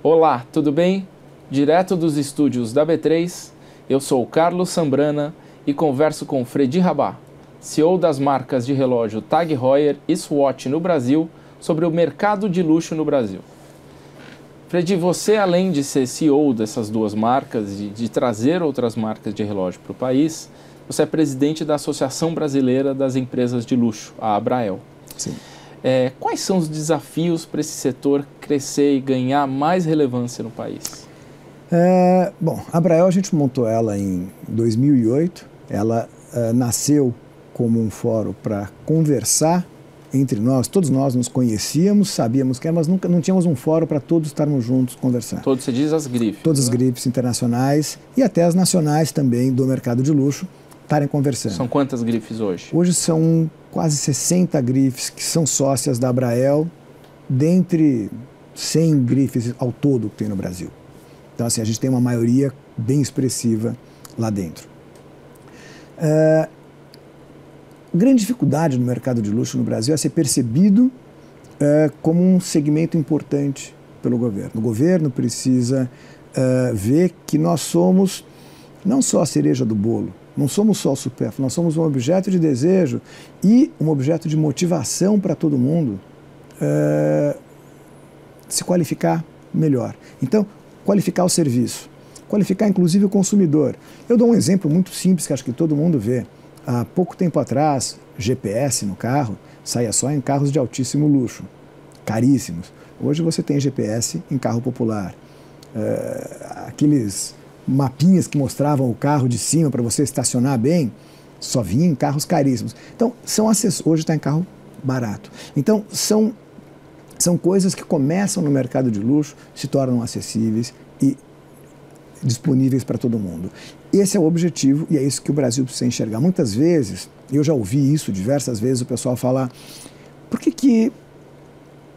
Olá, tudo bem? Direto dos estúdios da B3, eu sou o Carlos Sambrana e converso com Fredi Rabá, CEO das marcas de relógio Tag Heuer e Swatch no Brasil, sobre o mercado de luxo no Brasil. Fredi, você, além de ser CEO dessas duas marcas e de trazer outras marcas de relógio para o país, você é presidente da Associação Brasileira das Empresas de Luxo, a Abrael. Sim. Quais são os desafios para esse setor crescer e ganhar mais relevância no país? Bom, a Abrael, a gente montou ela em 2008. Ela nasceu como um fórum para conversar entre nós. Todos nós nos conhecíamos, sabíamos que era, mas nunca não tínhamos um fórum para todos estarmos juntos conversando. Todos, você diz as grifes. Todas as grifes internacionais e até as nacionais também do mercado de luxo estarem conversando. São quantas grifes hoje? Hoje são quase 60 grifes que são sócias da Abrael, dentre 100 grifes ao todo que tem no Brasil. Então, assim, a gente tem uma maioria bem expressiva lá dentro. A grande dificuldade no mercado de luxo no Brasil é ser percebido como um segmento importante pelo governo. O governo precisa ver que nós somos não só a cereja do bolo, não somos só o supérfluo, nós somos um objeto de desejo e um objeto de motivação para todo mundo se qualificar melhor. Então, qualificar o serviço, qualificar inclusive o consumidor. Eu dou um exemplo muito simples que acho que todo mundo vê. Há pouco tempo atrás, GPS no carro saía só em carros de altíssimo luxo, caríssimos. Hoje você tem GPS em carro popular. Aqueles mapinhas que mostravam o carro de cima para você estacionar bem, só vinha em carros caríssimos. Então, hoje está em carro barato. Então, são coisas que começam no mercado de luxo, se tornam acessíveis e disponíveis para todo mundo. Esse é o objetivo e é isso que o Brasil precisa enxergar. Muitas vezes, eu já ouvi isso diversas vezes, o pessoal falar: por que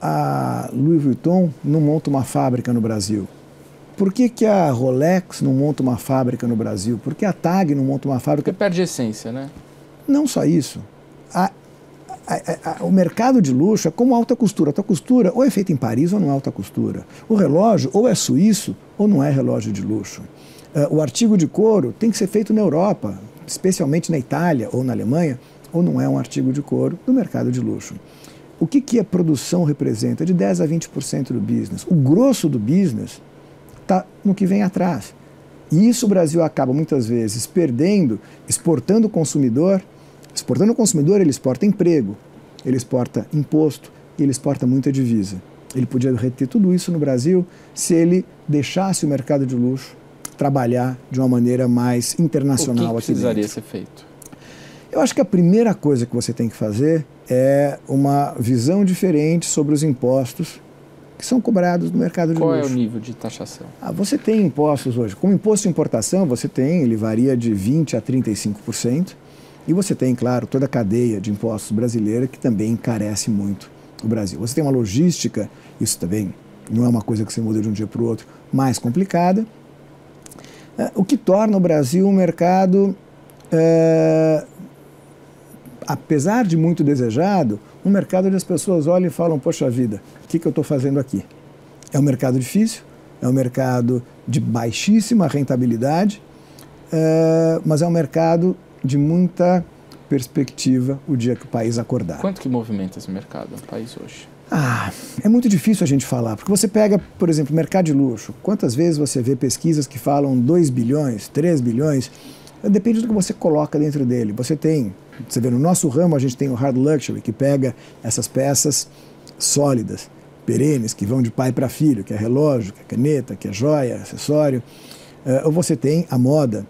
a Louis Vuitton não monta uma fábrica no Brasil? Por que a Rolex não monta uma fábrica no Brasil? Por que a TAG não monta uma fábrica? Porque perde a essência, né? Não só isso. O mercado de luxo é como alta costura. Alta costura ou é feita em Paris ou não é alta costura. O relógio ou é suíço ou não é relógio de luxo. O artigo de couro tem que ser feito na Europa, especialmente na Itália ou na Alemanha, ou não é um artigo de couro do mercado de luxo. O que a produção representa? De 10% a 20% do business. O grosso do business está no que vem atrás. E isso o Brasil acaba muitas vezes perdendo, exportando o consumidor. Exportando o consumidor, ele exporta emprego, ele exporta imposto e ele exporta muita divisa. Ele podia reter tudo isso no Brasil se ele deixasse o mercado de luxo trabalhar de uma maneira mais internacional. O que precisaria ser feito? Eu acho que a primeira coisa que você tem que fazer é uma visão diferente sobre os impostos que são cobrados no mercado de luxo. Qual é o nível de taxação? Você tem impostos hoje. Como imposto de importação, ele varia de 20% a 35%. E você tem, claro, toda a cadeia de impostos brasileira que também encarece muito o Brasil. Você tem uma logística, isso também não é uma coisa que você muda de um dia para o outro, mais complicada, o que torna o Brasil um mercado, apesar de muito desejado, um mercado onde as pessoas olham e falam: poxa vida, o que eu estou fazendo aqui? É um mercado difícil, é um mercado de baixíssima rentabilidade, mas é um mercado de muita perspectiva o dia que o país acordar. Quanto que movimenta esse mercado no país hoje? É muito difícil a gente falar, porque você pega, por exemplo, o mercado de luxo. Quantas vezes você vê pesquisas que falam 2 bilhões, 3 bilhões? Depende do que você coloca dentro dele. Você vê no nosso ramo, a gente tem o hard luxury, que pega essas peças sólidas, perenes, que vão de pai para filho, que é relógio, que é caneta, que é joia, acessório. Ou você tem a moda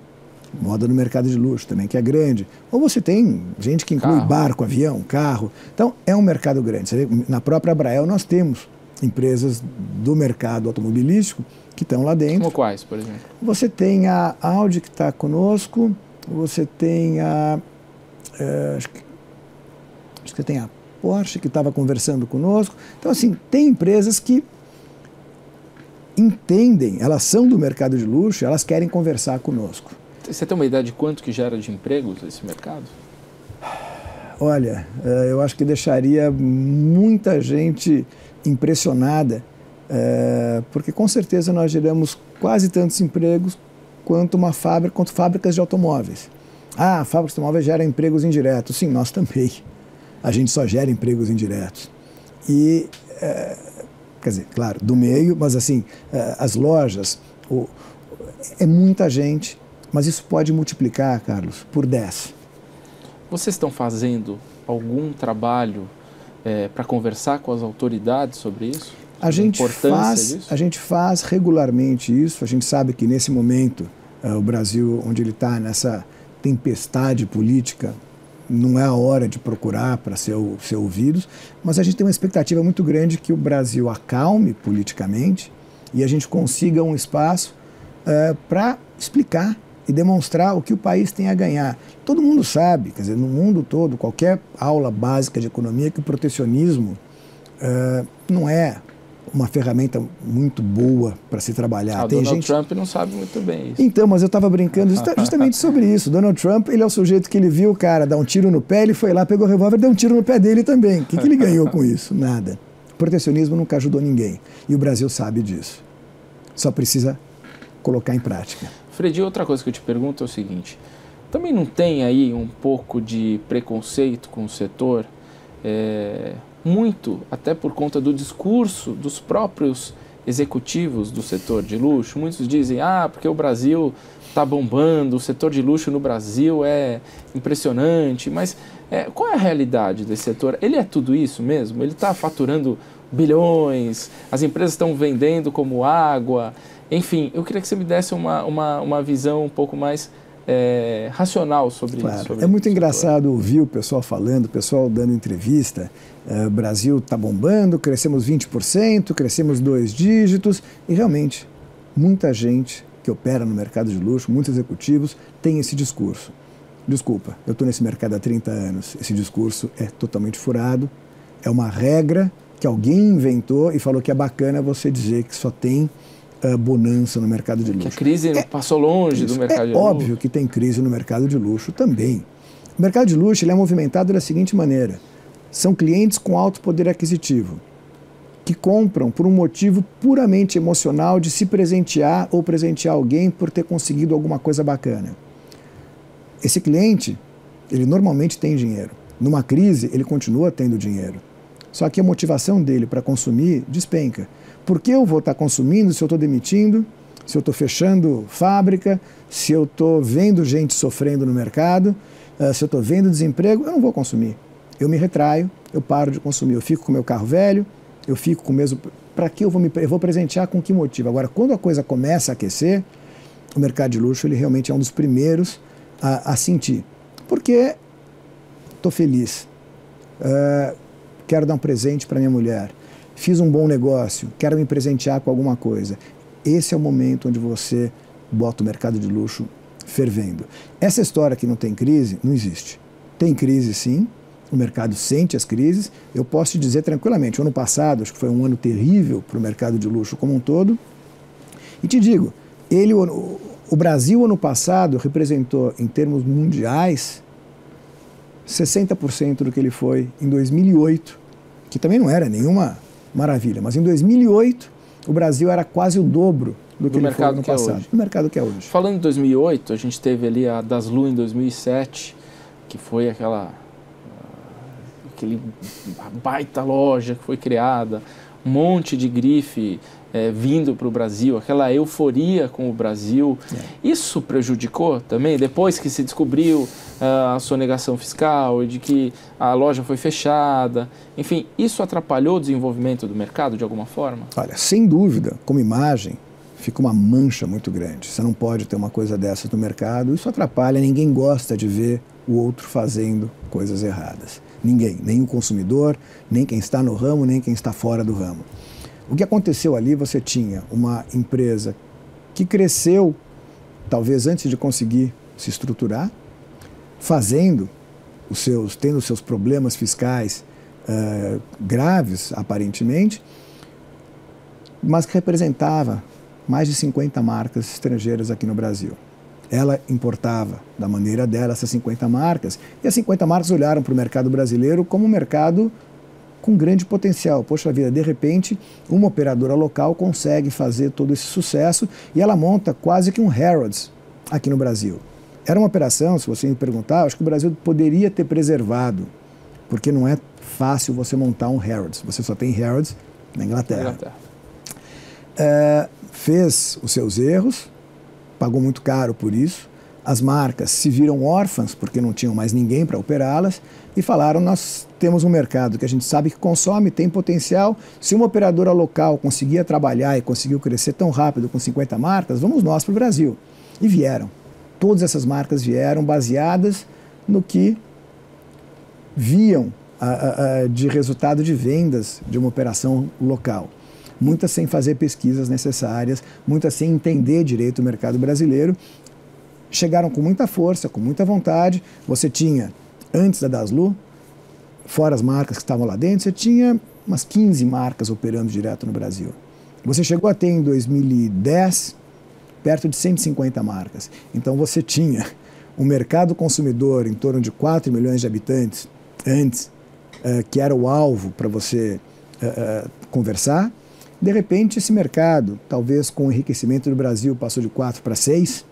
no mercado de luxo também, que é grande. Ou você tem gente que inclui barco, avião, carro. Então, é um mercado grande. Você vê, na própria Abrael nós temos empresas do mercado automobilístico que estão lá dentro. Como quais, por exemplo? Você tem a Audi que está conosco, você tem acho que você tem a Porsche que estava conversando conosco. Então, assim, tem empresas que entendem, elas são do mercado de luxo, elas querem conversar conosco. Você tem uma ideia de quanto que gera de empregos esse mercado? Olha, eu acho que deixaria muita gente impressionada porque com certeza nós geramos quase tantos empregos quanto fábricas de automóveis. Ah, fábricas de automóveis geram empregos indiretos. Sim, nós também. A gente só gera empregos indiretos. E, quer dizer, claro, do meio, mas assim, as lojas, é muita gente, mas isso pode multiplicar, Carlos, por 10. Vocês estão fazendo algum trabalho para conversar com as autoridades sobre isso? A gente faz regularmente isso. A gente sabe que nesse momento o Brasil, onde ele está nessa tempestade política, não é a hora de procurar para ser ouvidos, mas a gente tem uma expectativa muito grande que o Brasil acalme politicamente e a gente consiga um espaço para explicar e demonstrar o que o país tem a ganhar. Todo mundo sabe, quer dizer, no mundo todo, qualquer aula básica de economia, que o protecionismo não é uma ferramenta muito boa para se trabalhar. O Donald Trump não sabe muito bem isso. Então, mas eu estava brincando justamente sobre isso. Donald Trump, ele é o sujeito que ele viu o cara dar um tiro no pé, ele foi lá, pegou o revólver e deu um tiro no pé dele também. O que ele ganhou com isso? Nada. O protecionismo nunca ajudou ninguém. E o Brasil sabe disso. Só precisa colocar em prática. Fredi, outra coisa que eu te pergunto é o seguinte, também não tem aí um pouco de preconceito com o setor, muito até por conta do discurso dos próprios executivos do setor de luxo? Muitos dizem, porque o Brasil está bombando, o setor de luxo no Brasil é impressionante, mas qual é a realidade desse setor? Ele é tudo isso mesmo? Ele está faturando bilhões, as empresas estão vendendo como água, enfim, eu queria que você me desse uma visão um pouco mais racional sobre isso. Sobre é muito engraçado ouvir o pessoal falando, o pessoal dando entrevista, o Brasil está bombando, crescemos 20%, crescemos 2 dígitos, e realmente muita gente que opera no mercado de luxo, muitos executivos, tem esse discurso. Desculpa, eu estou nesse mercado há 30 anos, esse discurso é totalmente furado, é uma regra que alguém inventou e falou que é bacana você dizer que só tem bonança no mercado de luxo. Que a crise passou longe do mercado de luxo. É óbvio que tem crise no mercado de luxo também. O mercado de luxo ele é movimentado da seguinte maneira. São clientes com alto poder aquisitivo, que compram por um motivo puramente emocional de se presentear ou presentear alguém por ter conseguido alguma coisa bacana. Esse cliente, ele normalmente tem dinheiro. Numa crise, ele continua tendo dinheiro. Só que a motivação dele para consumir despenca. Por que eu vou estar consumindo se eu estou demitindo, se eu estou fechando fábrica, se eu estou vendo gente sofrendo no mercado, se eu estou vendo desemprego? Eu não vou consumir. Eu me retraio, eu paro de consumir. Eu fico com o meu carro velho, eu fico com o mesmo... Para que eu vou presentear com que motivo? Agora, quando a coisa começa a aquecer, o mercado de luxo ele realmente é um dos primeiros a sentir. Porque estou feliz, quero dar um presente para minha mulher, fiz um bom negócio, quero me presentear com alguma coisa. Esse é o momento onde você bota o mercado de luxo fervendo. Essa história que não tem crise, não existe. Tem crise sim, o mercado sente as crises. Eu posso te dizer tranquilamente, o ano passado, acho que foi um ano terrível para o mercado de luxo como um todo. E te digo, o Brasil ano passado representou, em termos mundiais, 60% do que ele foi em 2008, que também não era nenhuma maravilha, mas em 2008 o Brasil era quase o dobro do que ele foi no passado. Do mercado que é hoje. Falando em 2008, a gente teve ali a Daslu em 2007, que foi aquela baita loja que foi criada, um monte de grife vindo para o Brasil, aquela euforia com o Brasil. Isso prejudicou também, depois que se descobriu a sonegação fiscal e de que a loja foi fechada, enfim, isso atrapalhou o desenvolvimento do mercado de alguma forma? Olha, sem dúvida, como imagem, fica uma mancha muito grande. Você não pode ter uma coisa dessa no mercado, isso atrapalha, ninguém gosta de ver o outro fazendo coisas erradas. Ninguém, nem o consumidor, nem quem está no ramo, nem quem está fora do ramo. O que aconteceu ali, você tinha uma empresa que cresceu, talvez antes de conseguir se estruturar, tendo os seus problemas fiscais graves, aparentemente, mas que representava mais de 50 marcas estrangeiras aqui no Brasil. Ela importava da maneira dela essas 50 marcas, e as 50 marcas olharam para o mercado brasileiro como um mercado com grande potencial. Poxa vida, de repente, uma operadora local consegue fazer todo esse sucesso e ela monta quase que um Harrods aqui no Brasil. Era uma operação, se você me perguntar, acho que o Brasil poderia ter preservado, porque não é fácil você montar um Harrods. Você só tem Harrods na Inglaterra. Fez os seus erros, pagou muito caro por isso. As marcas se viram órfãs porque não tinham mais ninguém para operá-las e falaram, nós temos um mercado que a gente sabe que consome, tem potencial. Se uma operadora local conseguia trabalhar e conseguiu crescer tão rápido com 50 marcas, vamos nós para o Brasil. E vieram. Todas essas marcas vieram baseadas no que viam de resultado de vendas de uma operação local. Muitas sem fazer pesquisas necessárias, muitas sem entender direito o mercado brasileiro. Chegaram com muita força, com muita vontade. Você tinha, antes da Daslu, fora as marcas que estavam lá dentro, você tinha umas 15 marcas operando direto no Brasil. Você chegou a ter em 2010 perto de 150 marcas. Então você tinha um mercado consumidor em torno de 4 milhões de habitantes antes, que era o alvo para você conversar. De repente esse mercado, talvez com o enriquecimento do Brasil, passou de 4 para 6.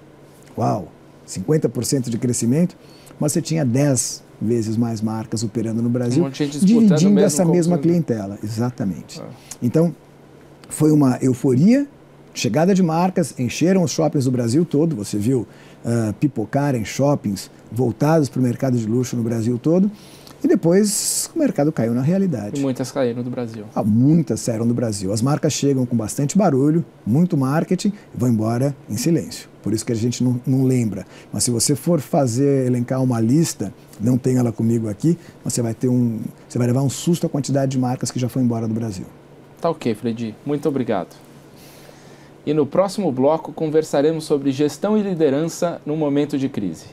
Uau, 50% de crescimento, mas você tinha 10 vezes mais marcas operando no Brasil, dividindo essa mesma clientela. Exatamente. Então, foi uma euforia, chegada de marcas, encheram os shoppings do Brasil todo, você viu pipocarem shoppings voltados para o mercado de luxo no Brasil todo, e depois o mercado caiu na realidade. E muitas caíram do Brasil. Muitas saíram do Brasil. As marcas chegam com bastante barulho, muito marketing, e vão embora em silêncio. Por isso que a gente não lembra. Mas se você for elencar uma lista, não tem ela comigo aqui, você vai levar um susto a quantidade de marcas que já foi embora do Brasil. Tá ok, Fredi. Muito obrigado. E no próximo bloco conversaremos sobre gestão e liderança no momento de crise.